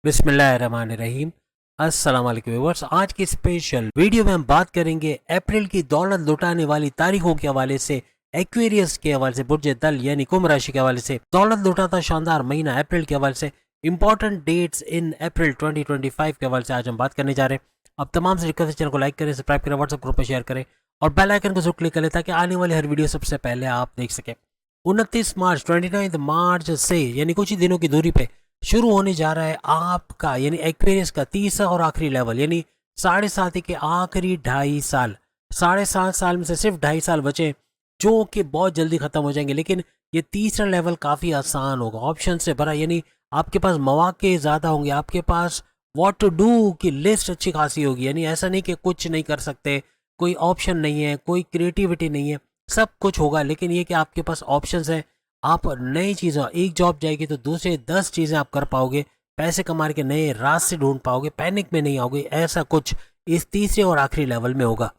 बिस्मिल्लाहिर्रहमानिर्रहीम। अस्सलाम वालेकुम व्यूअर्स। आज की स्पेशल वीडियो में हम बात करेंगे अप्रैल की दौलत लुटाने वाली तारीखों के हवाले से, एक्वेरियस के हवाले से, बुर्ज दल यानी कुंभ राशि के हवाले से, दौलत लुटाता शानदार महीना अप्रैल के हवाले से, इंपॉर्टेंट डेट्स इन अप्रैल 2025 के हवाले से आज हम बात करने जा रहे हैं। अब तमाम से रिक्वेस्ट है, चैनल को लाइक करें, सब्सक्राइब करें, व्हाट्सएप ग्रुप पर शेयर करें और बेल आइकन को जरूर क्लिक करें ताकि आने वाली हर वीडियो सबसे पहले आप देख सकें। 29 मार्च 29 मार्च से यानी कुछ ही दिनों की दूरी पे शुरू होने जा रहा है आपका यानी एक्वेरियस का तीसरा और आखिरी लेवल, यानी 7.5 के आखिरी 2.5 साल। 7.5 साल में से सिर्फ 2.5 साल बचे जो कि बहुत जल्दी खत्म हो जाएंगे, लेकिन ये तीसरा लेवल काफ़ी आसान होगा, ऑप्शन से भरा, यानी आपके पास मौके ज़्यादा होंगे, आपके पास व्हाट टू डू की लिस्ट अच्छी खासी होगी। यानी ऐसा नहीं कि कुछ नहीं कर सकते, कोई ऑप्शन नहीं है, कोई क्रिएटिविटी नहीं है, सब कुछ होगा, लेकिन ये कि आपके पास ऑप्शंस हैं। आप नई चीज़ें, एक जॉब जाएगी तो दूसरे 10 चीज़ें आप कर पाओगे, पैसे कमा के नए रास्ते ढूंढ पाओगे, पैनिक में नहीं आओगे। ऐसा कुछ इस तीसरे और आखिरी लेवल में होगा।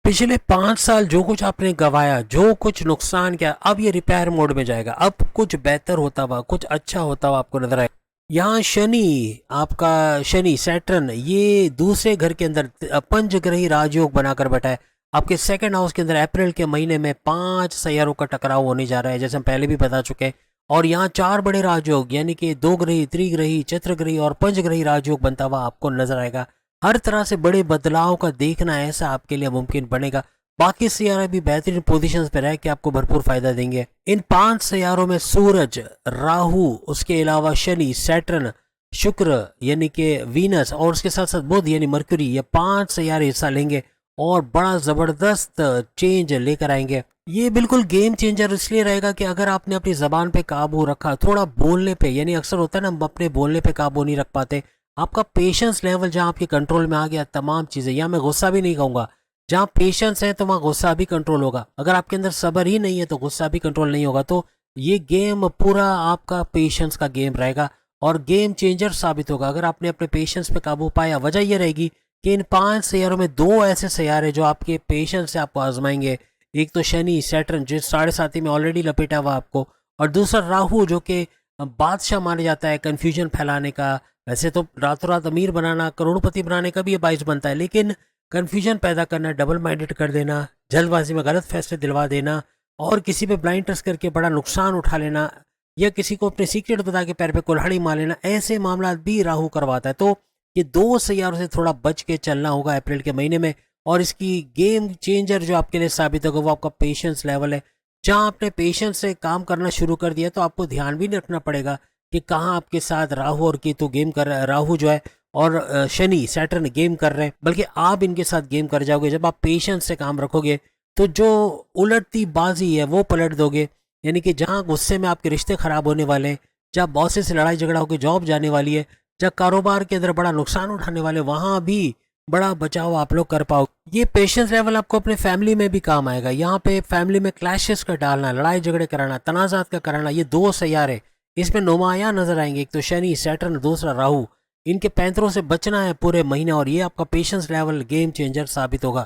पिछले 5 साल जो कुछ आपने गंवाया, जो कुछ नुकसान किया, अब ये रिपेयर मोड में जाएगा। अब कुछ बेहतर होता हुआ, कुछ अच्छा होता हुआ आपको नजर आएगा। यहाँ शनि, आपका शनि सैटर्न, ये दूसरे घर के अंदर पंचग्रही राजयोग बनाकर बैठा है। आपके सेकंड हाउस के अंदर अप्रैल के महीने में 5 सैयारों का टकराव होने जा रहा है, जैसे हम पहले भी बता चुके हैं। और यहाँ 4 बड़े राजयोग यानी कि 2 ग्रही, त्रिग्रही, चतुर्ग्रही और पंचग्रही राजयोग बनता हुआ आपको नजर आएगा। हर तरह से बड़े बदलाव का देखना ऐसा आपके लिए मुमकिन बनेगा। बाकी सैयारे भी बेहतरीन पोजीशंस पे रह के आपको भरपूर फायदा देंगे। इन 5 सैयारों में सूरज, राहु, उसके अलावा शनि, सैटर्न, शुक्र यानी कि वीनस और उसके साथ साथ बुध यानी मरकरी, ये 5 सैयारे हिस्सा लेंगे और बड़ा ज़बरदस्त चेंज लेकर आएंगे। ये बिल्कुल गेम चेंजर इसलिए रहेगा कि अगर आपने अपनी ज़बान पे काबू रखा, थोड़ा बोलने पे, यानी अक्सर होता है ना हम अपने बोलने पे काबू नहीं रख पाते, आपका पेशेंस लेवल जहाँ आपके कंट्रोल में आ गया, तमाम चीज़ें, या मैं गुस्सा भी नहीं कहूँगा, जहाँ पेशेंस है तो वहाँ गुस्सा भी कंट्रोल होगा। अगर आपके अंदर सब्र ही नहीं है तो गुस्सा भी कंट्रोल नहीं होगा। तो ये गेम पूरा आपका पेशेंस का गेम रहेगा और गेम चेंजर साबित होगा अगर आपने अपने पेशेंस पे काबू पाया। वजह यह रहेगी कि इन 5 सैयारों में 2 ऐसे सैयारे जो आपके पेशेंस से आपको आजमाएंगे। एक तो शनि सैटर्न जो 7.5 में ऑलरेडी लपेटा हुआ आपको, और दूसरा राहु जो कि बादशाह माना जाता है कन्फ्यूजन फैलाने का। वैसे तो रातों रात अमीर बनाना, करोड़पति बनाने का भी ये बाइस बनता है, लेकिन कन्फ्यूजन पैदा करना, डबल माइंडेड कर देना, जल्दबाजी में गलत फैसले दिलवा देना और किसी पे ब्लाइंड ट्रस्ट करके बड़ा नुकसान उठा लेना, या किसी को अपने सीक्रेट बता के पैर पे कुल्हाड़ी मार लेना, ऐसे मामला भी राहु करवाता है। तो ये 2 सैयारों से थोड़ा बच के चलना होगा अप्रैल के महीने में। और इसकी गेम चेंजर जो आपके लिए साबित होगा वो आपका पेशेंस लेवल है। जहां आपने पेशेंस से काम करना शुरू कर दिया तो आपको ध्यान भी नहीं रखना पड़ेगा कि कहाँ आपके साथ राहु और केतु गेम कर रहा है, राहु जो है और शनि सैटर्न गेम कर रहे हैं, बल्कि आप इनके साथ गेम कर जाओगे। जब आप पेशेंस से काम रखोगे तो जो उलटती बाजी है वो पलट दोगे। यानी कि जहाँ गुस्से में आपके रिश्ते खराब होने वाले हैं, जहाँ बॉसेस से लड़ाई झगड़ा होकर जॉब जाने वाली है, जब कारोबार के अंदर बड़ा नुकसान उठाने वाले, वहां भी बड़ा बचाव आप लोग कर पाओ। ये पेशेंस लेवल आपको अपने फैमिली में भी काम आएगा। यहाँ पे फैमिली में क्लैशेस का डालना, लड़ाई झगड़े कराना, तनाजात का कराना, ये 2 सैयारे इसमें नुमाया नजर आएंगे। एक तो शनि सैटर्न, दूसरा राहु। इनके पैंतरों से बचना है पूरे महीने और ये आपका पेशेंस लेवल गेम चेंजर साबित होगा।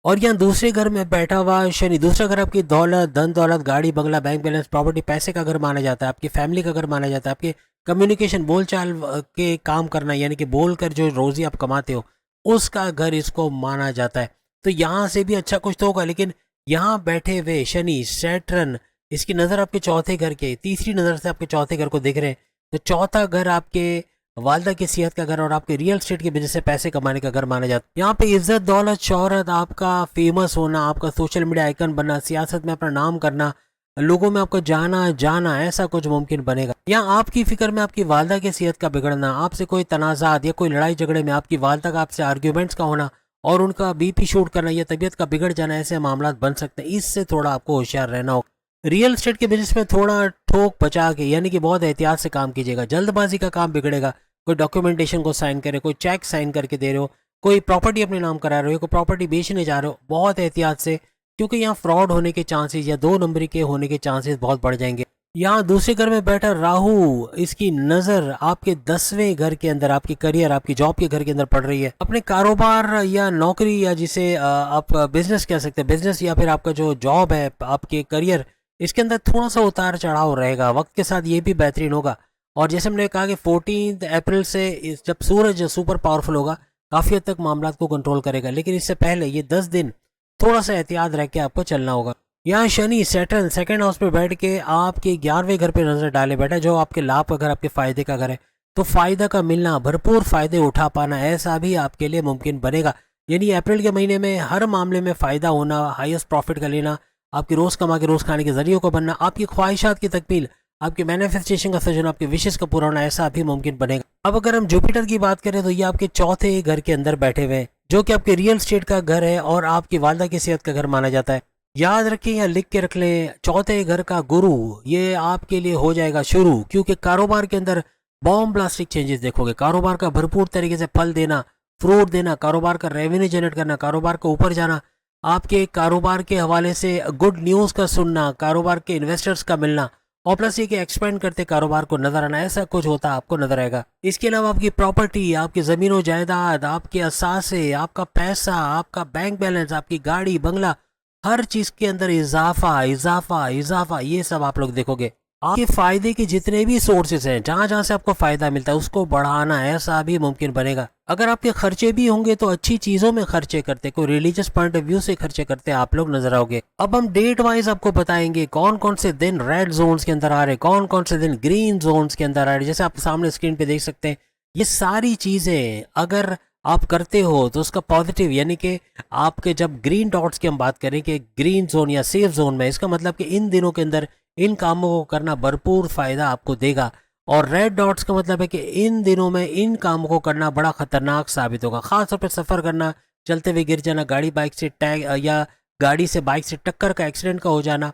और यहाँ दूसरे घर में बैठा हुआ शनि, दूसरा घर आपकी दौलत, धन दौलत, गाड़ी बंगला, बैंक बैलेंस, प्रॉपर्टी, पैसे का घर माना जाता है, आपकी फैमिली का घर माना जाता है, आपके कम्युनिकेशन, बोलचाल के काम करना, यानी कि बोलकर जो रोजी आप कमाते हो उसका घर इसको माना जाता है। तो यहाँ से भी अच्छा कुछ तो होगा, लेकिन यहाँ बैठे हुए शनि सैटर्न, इसकी नज़र आपके चौथे घर के, तीसरी नज़र से आपके चौथे घर को देख रहे हैं। तो चौथा घर आपके वालदा की सेहत का घर और आपके रियल स्टेट की वजह से पैसे कमाने का घर माना जाता है। यहाँ पे इज्जत, दौलत, शोहरत, आपका फेमस होना, आपका सोशल मीडिया आइकन बनना, सियासत में अपना नाम करना, लोगों में आपका जाना ऐसा कुछ मुमकिन बनेगा। यहाँ आपकी फिक्र में आपकी वालदा की सेहत का बिगड़ना, आपसे कोई तनाजात या कोई लड़ाई झगड़े में आपकी वालदा का आपसे आर्ग्यूमेंट्स का होना और उनका बीपी शूट करना या तबीयत का बिगड़ जाना, ऐसे मामला बन सकते हैं। इससे थोड़ा आपको होशियार रहना होगा। रियल एस्टेट के बिजनेस में थोड़ा ठोक बचा के, यानी कि बहुत एहतियात से काम कीजिएगा। जल्दबाजी का काम बिगड़ेगा। कोई डॉक्यूमेंटेशन को साइन करे, कोई चेक साइन करके दे रहे हो, कोई प्रॉपर्टी अपने नाम करा रहे हो, कोई प्रॉपर्टी बेचने जा रहे हो, बहुत एहतियात से, क्योंकि यहाँ फ्रॉड होने के चांसेस या 2 नंबरी के होने के चांसेस बहुत बढ़ जाएंगे। यहाँ दूसरे घर में बैठा राहु, इसकी नजर आपके 10वें घर के अंदर, आपकी करियर, आपकी जॉब के घर के अंदर पड़ रही है। अपने कारोबार या नौकरी या जिसे आप बिजनेस कह सकते हैं, बिजनेस या फिर आपका जो जॉब है, आपके करियर, इसके अंदर थोड़ा सा उतार चढ़ाव रहेगा। वक्त के साथ ये भी बेहतरीन होगा और जैसे हमने कहा कि 14 अप्रैल से जब सूरज सुपर पावरफुल होगा काफ़ी हद तक मामला को कंट्रोल करेगा, लेकिन इससे पहले ये 10 दिन थोड़ा सा एहतियात रह के आपको चलना होगा। यहाँ शनि सैटर्न सेकंड हाउस पे बैठ के आपके 11वें घर पे नजर डाले बैठा, जो आपके लाभ का घर, आपके फायदे का घर है। तो फायदा का मिलना, भरपूर फायदे उठा पाना, ऐसा भी आपके लिए मुमकिन बनेगा। यानी अप्रैल के महीने में हर मामले में फायदा होना, हाईएस्ट प्रॉफिट का लेना, आपकी रोज कमा के रोज खाने के जरिए को बनना, आपकी ख्वाहिशात की तकमील, आपके मैनिफेस्टेशन का सजन, आपके विशेष का पूरा होना, ऐसा भी मुमकिन बनेगा। अब अगर हम जुपिटर की बात करें तो ये आपके चौथे घर के अंदर बैठे हुए हैं, जो कि आपके रियल स्टेट का घर है और आपकी वालदा की सेहत का घर माना जाता है। याद रखें या लिख के रख लें, चौथे घर का गुरु ये आपके लिए हो जाएगा शुरू, क्योंकि कारोबार के अंदर बॉम्ब ब्लास्टिक चेंजेस देखोगे। कारोबार का भरपूर तरीके से फल देना, फ्रूट देना, कारोबार का रेवेन्यू जनरेट करना, कारोबार का ऊपर जाना, आपके कारोबार के हवाले से गुड न्यूज़ का सुनना, कारोबार के इन्वेस्टर्स का मिलना, और प्लस ये कि एक्सपेंड करते कारोबार को नजर आना, ऐसा कुछ होता आपको नजर आएगा। इसके अलावा आपकी प्रॉपर्टी, आपकी जमीनों जायदाद, आपके असासे, आपका पैसा, आपका बैंक बैलेंस, आपकी गाड़ी बंगला, हर चीज के अंदर इजाफा इजाफा इजाफा, ये सब आप लोग देखोगे। आपके फायदे के जितने भी सोर्सेज हैं, जहां जहां से आपको फायदा मिलता है उसको बढ़ाना, ऐसा भी मुमकिन बनेगा। अगर आपके खर्चे भी होंगे तो अच्छी चीजों में खर्चे करते, कोई रिलीजियस पॉइंट ऑफ व्यू से खर्चे करते आप लोग नजर आओगे। अब हम डेट वाइज आपको बताएंगे कौन कौन से दिन रेड जोन्स के अंदर आ रहे, कौन कौन से दिन ग्रीन जोन्स के अंदर आ रहे। जैसे आप सामने स्क्रीन पे देख सकते हैं, ये सारी चीजें अगर आप करते हो तो उसका पॉजिटिव, यानी कि आपके जब ग्रीन डॉट्स की हम बात करें कि ग्रीन जोन या सेफ जोन में, इसका मतलब कि इन दिनों के अंदर इन कामों को करना भरपूर फायदा आपको देगा। और रेड डॉट्स का मतलब है कि इन दिनों में इन कामों को करना बड़ा खतरनाक साबित होगा। खासतौर पर सफर करना, चलते हुए गिर जाना, गाड़ी बाइक से टैग या गाड़ी से बाइक से टक्कर का, एक्सीडेंट का हो जाना,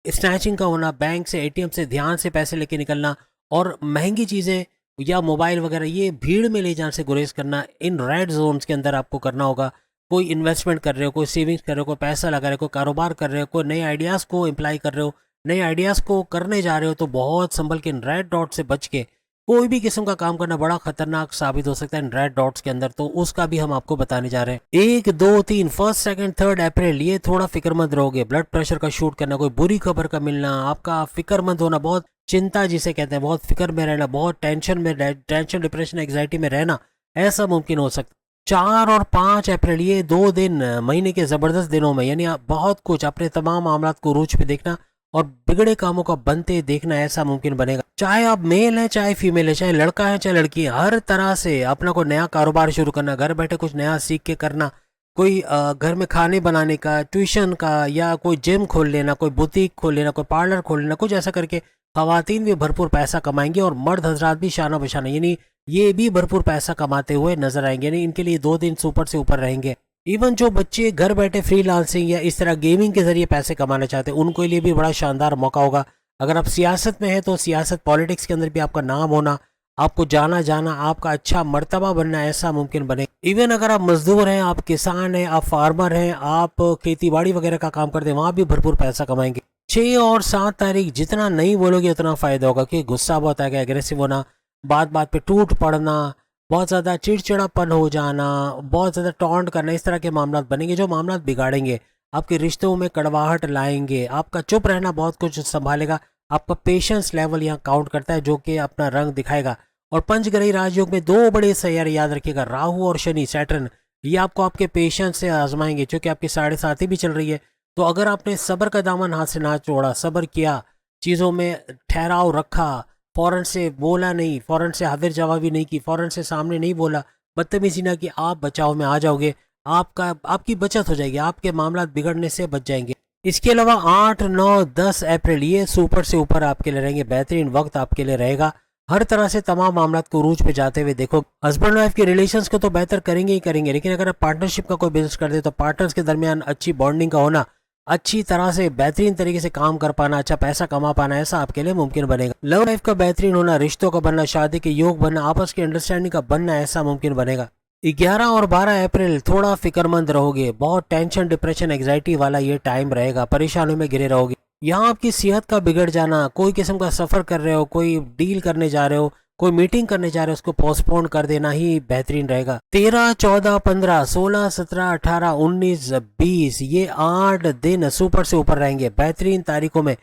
स्नैचिंग का होना, बैंक से एटीएम से ध्यान से पैसे लेके निकलना, और महंगी चीज़ें या मोबाइल वगैरह ये भीड़ में ले जाने से गुरेज करना, इन रेड जोन्स के अंदर आपको करना होगा। कोई इन्वेस्टमेंट कर रहे हो, कोई सेविंग्स कर रहे हो, कोई पैसा लगा रहे हो, कोई कारोबार कर रहे हो, कोई नए आइडियाज़ को इम्प्लाई कर रहे हो, नए आइडियाज़ को करने जा रहे हो, तो बहुत संभल के इन रेड डॉट से बच के कोई भी किस्म का काम करना बड़ा खतरनाक साबित हो सकता है इन रेड डॉट्स के अंदर। तो उसका भी हम आपको बताने जा रहे हैं। 1, 2, 3 फर्स्ट, सेकंड, थर्ड अप्रैल ये थोड़ा फिक्रमंद रहोगे। ब्लड प्रेशर का शूट करना, कोई बुरी खबर का मिलना, आपका फिक्रमंद होना, बहुत चिंता जिसे कहते हैं, बहुत फिक्र में रहना, बहुत टेंशन डिप्रेशन एग्जाइटी में रहना, ऐसा मुमकिन हो सकता है। 4 और 5 अप्रैल ये 2 दिन महीने के जबरदस्त दिनों में, यानी आप बहुत कुछ अपने तमाम मामला को रूज पे देखना और बिगड़े कामों का बनते देखना, ऐसा मुमकिन बनेगा। चाहे आप मेल है, चाहे फीमेल है, चाहे लड़का है, चाहे लड़की है, हर तरह से अपना कोई नया कारोबार शुरू करना, घर बैठे कुछ नया सीख के करना, कोई घर में खाने बनाने का, ट्यूशन का, या कोई जिम खोल लेना, कोई बुटीक खोल लेना, कोई पार्लर खोल लेना, कुछ ऐसा करके खवातीन भी भरपूर पैसा कमाएंगे और मर्द हजरात भी शाना बशाना, यानी ये भी भरपूर पैसा कमाते हुए नजर आएंगे। यानी इनके लिए 2 दिन सुपर से ऊपर रहेंगे। इवन जो बच्चे घर बैठे फ्रीलांसिंग या इस तरह गेमिंग के जरिए पैसे कमाना चाहते हैं, उनको लिए भी बड़ा शानदार मौका होगा। अगर आप सियासत में हैं तो सियासत पॉलिटिक्स के अंदर भी आपका नाम होना, आपको जाना जाना, आपका अच्छा मर्तबा बनना, ऐसा मुमकिन बने। इवन अगर आप मजदूर हैं, आप किसान हैं, आप फार्मर हैं, आप खेती बाड़ी वगैरह का काम करते हैं, वहाँ भी भरपूर पैसा कमाएंगे। 6 और 7 तारीख जितना नहीं बोलोगे उतना फायदा होगा, कि गुस्सा बहुत आएगा, एग्रेसिव होना, बात बात पे टूट पड़ना, बहुत ज़्यादा चिड़चिड़ापन हो जाना, बहुत ज़्यादा टॉन्ट करना, इस तरह के मामला बनेंगे जो मामला बिगाड़ेंगे, आपके रिश्तों में कड़वाहट लाएंगे। आपका चुप रहना बहुत कुछ संभालेगा। आपका पेशेंस लेवल यहाँ काउंट करता है, जो कि अपना रंग दिखाएगा। और पंचग्रही राजयोग में 2 बड़े सैयारे याद रखिएगा, राहु और शनि सैटर्न, ये आपको आपके पेशेंस से आजमाएंगे, जो कि आपकी 7.5 भी चल रही है। तो अगर आपने सब्र का दामन हाथ से ना छोड़ा, सब्र किया, चीज़ों में ठहराव रखा, फौरन से बोला नहीं, फौरन से हाजिर जवाबी नहीं की, फौरन से सामने नहीं बोला, बदतमीजी ना की, आप बचाव में आ जाओगे। आपकी बचत हो जाएगी, आपके मामला बिगड़ने से बच जाएंगे। इसके अलावा 8, 9, 10 अप्रैल ये सुपर से ऊपर आपके लिए रहेंगे। बेहतरीन वक्त आपके लिए रहेगा। हर तरह से तमाम मामला को रूज पे जाते हुए देखो। हस्बैंड वाइफ के रिलेशंस को तो बेहतर करेंगे ही करेंगे, लेकिन अगर आप पार्टनरशिप का कोई बिजनेस करते तो पार्टनर्स के दरमियान अच्छी बॉन्डिंग का होना, अच्छी तरह से बेहतरीन तरीके से काम कर पाना, अच्छा पैसा कमा पाना, ऐसा आपके लिए मुमकिन बनेगा। लव लाइफ का बेहतरीन होना, रिश्तों का बनना, शादी के योग बनना, आपस की अंडरस्टैंडिंग का बनना, ऐसा मुमकिन बनेगा। 11 और 12 अप्रैल थोड़ा फिक्रमंद रहोगे, बहुत टेंशन डिप्रेशन एग्जाइटी वाला ये टाइम रहेगा, परेशानियों में घिरे रहोगे। यहाँ आपकी सेहत का बिगड़ जाना, कोई किस्म का सफर कर रहे हो, कोई डील करने जा रहे हो, कोई मीटिंग करने जा रहे हो, उसको पोस्टपोन कर देना ही बेहतरीन रहेगा। 13, 14, 15, 16, 17, 18, 19, 20 ये 8 दिन सुपर से ऊपर रहेंगे। बेहतरीन तारीखों में,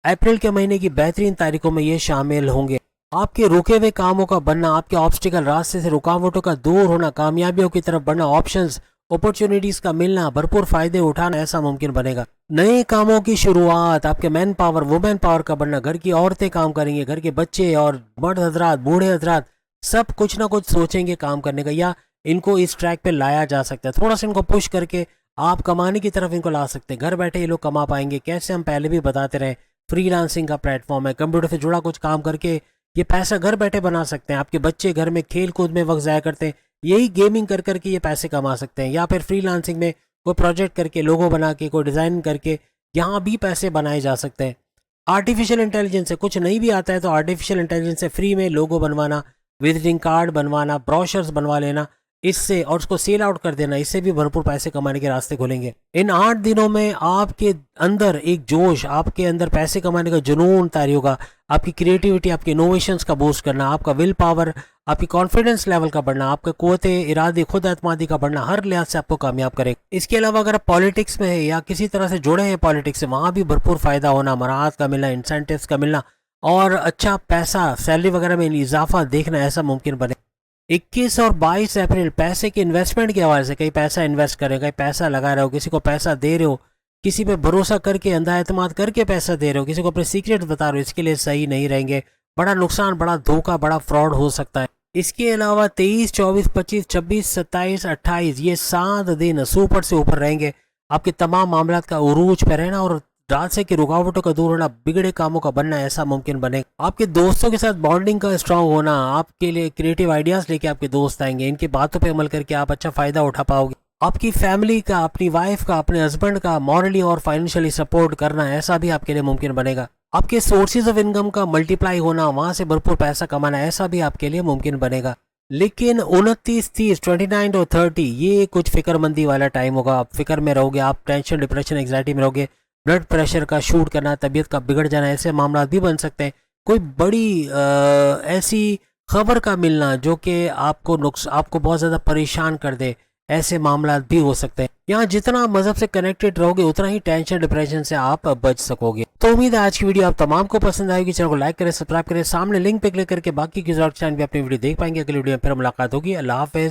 अप्रैल के महीने की बेहतरीन तारीखों में ये शामिल होंगे। आपके रुके हुए कामों का बनना, आपके ऑब्स्टिकल रास्ते से रुकावटों का दूर होना, कामयाबियों की तरफ बढ़ना, ऑप्शंस अपॉर्चुनिटीज का मिलना, भरपूर फायदे उठाना ऐसा मुमकिन बनेगा। नए कामों की शुरुआत, आपके मैन पावर वुमेन पावर का बढ़ना, घर की औरतें काम करेंगे, घर के बच्चे और मर्द हजरात बूढ़े हजरात सब कुछ ना कुछ सोचेंगे काम करने का, या इनको इस ट्रैक पे लाया जा सकता है। थोड़ा सा इनको पुश करके आप कमाने की तरफ इनको ला सकते हैं। घर बैठे ये लोग कमा पाएंगे कैसे, हम पहले भी बताते रहे, फ्रीलांसिंग का प्लेटफॉर्म है, कंप्यूटर से जुड़ा कुछ काम करके ये पैसा घर बैठे बना सकते हैं। आपके बच्चे घर में खेल कूद में वक्त ज़ाया करते हैं, यही गेमिंग कर करके ये पैसे कमा सकते हैं। या फिर फ्रीलांसिंग में कोई प्रोजेक्ट करके, लोगो बना के, कोई डिज़ाइन करके यहाँ भी पैसे बनाए जा सकते हैं। आर्टिफिशियल इंटेलिजेंस से कुछ नहीं भी आता है तो आर्टिफिशियल इंटेलिजेंस से फ्री में लोगो बनवाना, विजिटिंग कार्ड बनवाना, ब्रोशर्स बनवा लेना, इससे और उसको सेल आउट कर देना, इससे भी भरपूर पैसे कमाने के रास्ते खुलेंगे। इन 8 दिनों में आपके अंदर एक जोश, आपके अंदर पैसे कमाने का जुनून तारी होगा। आपकी क्रिएटिविटी, आपके इनोवेशंस का बूस्ट करना, आपका विल पावर, आपकी कॉन्फिडेंस लेवल का बढ़ना, आपका क़ुव्वते इरादे, खुद एतमादी का बढ़ना हर लिहाज से आपको कामयाब करेगा। इसके अलावा अगर आप पॉलिटिक्स में है या किसी तरह से जुड़े हैं पॉलिटिक्स से, वहाँ भी भरपूर फ़ायदा होना, मराहत का मिलना, इंसेंटिव्स का मिलना और अच्छा पैसा, सैलरी वगैरह में इजाफा देखना ऐसा मुमकिन बने। 21 और 22 अप्रैल पैसे के इन्वेस्टमेंट के हवाले से, कहीं पैसा इन्वेस्ट करे, कहीं पैसा लगा रहे हो, किसी को पैसा दे रहे हो, किसी पे भरोसा करके अंधा एतमाद करके पैसा दे रहे हो, किसी को अपने सीक्रेट बता रहे हो, इसके लिए सही नहीं रहेंगे। बड़ा नुकसान, बड़ा धोखा, बड़ा फ्रॉड हो सकता है। इसके अलावा 23, 24, 25, 26, 27, 28 ये 7 दिन सुपर से ऊपर रहेंगे। आपके तमाम मामलात का उरूज पे रहना और रास्ते की रुकावटों का दूर होना, बिगड़े कामों का बनना ऐसा मुमकिन बने। आपके दोस्तों के साथ बॉन्डिंग का स्ट्रांग होना, आपके लिए क्रिएटिव आइडियाज लेके आपके दोस्त आएंगे, इनकी बातों पे अमल करके आप अच्छा फायदा उठा पाओगे। आपकी फैमिली का, अपनी वाइफ का, अपने हस्बैंड का मॉरली और फाइनेंशियली सपोर्ट करना ऐसा भी आपके लिए मुमकिन बनेगा। आपके सोर्सेज ऑफ इनकम का मल्टीप्लाई होना, वहां से भरपूर पैसा कमाना ऐसा भी आपके लिए मुमकिन बनेगा। लेकिन 29, 30, 29 और 30 ये कुछ फिक्रमंदी वाला टाइम होगा। आप फिक्र में रहोगे, आप टेंशन, डिप्रेशन, एंग्जाइटी में रहोगे, ब्लड प्रेशर का शूट करना, तबीयत का बिगड़ जाना, ऐसे मामला भी बन सकते हैं। कोई बड़ी ऐसी खबर का मिलना जो कि आपको बहुत ज़्यादा परेशान कर दे, ऐसे मामला भी हो सकते हैं। यहाँ जितना मजहब से कनेक्टेड रहोगे उतना ही टेंशन, डिप्रेशन से आप बच सकोगे। तो उम्मीद है आज की वीडियो आप तमाम को पसंद आएगी। चैनल को लाइक करें, सब्सक्राइब करें, सामने लिंक पे क्लिक करके बाकी की चैनल भी अपनी वीडियो देख पाएंगे। अगली वीडियो में फिर मुलाकात होगी। अल्लाह हाफिज़।